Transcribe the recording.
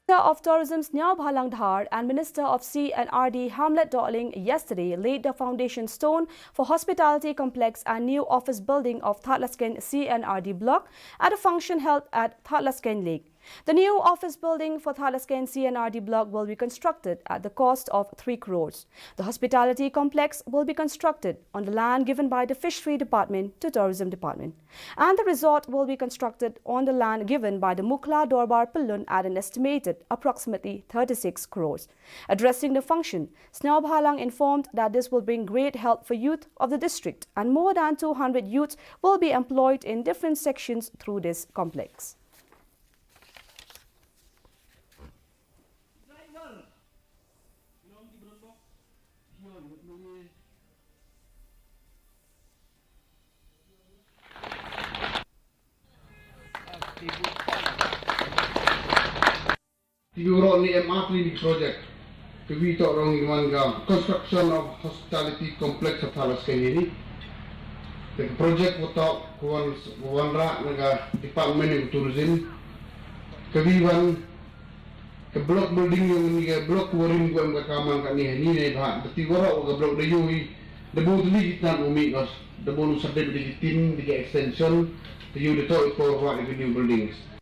Minister of Tourism Sneha Bhalang Dhar and Minister of C&RD Hamlet Darling yesterday laid the foundation stone for hospitality complex and new office building of Thatlasken C&RD block at a function held at Thatlasken Lake. The new office building for Thatlasken C&RD block will be constructed at the cost of 3 crores. The hospitality complex will be constructed on the land given by the Fishery Department to Tourism Department. And the resort will be constructed on the land given by the Mukla Dorbar Pillun at an estimated approximately 36 crores. Addressing the function, Sneha Bhalang informed that this will bring great help for youth of the district and more than 200 youths will be employed in different sections through this complex. Siguro ni MR3 project kibito rong iwan construction of hospitality complex sa Thatlasken ini. The project wato kuwan ra naga Department of Tourism kabiwan ke block building yung ni block warin ko ang kaman kani ni ba siguro og block dayo debu dili tan umi nos debu sa digitin di extension to you dito for what the new buildings.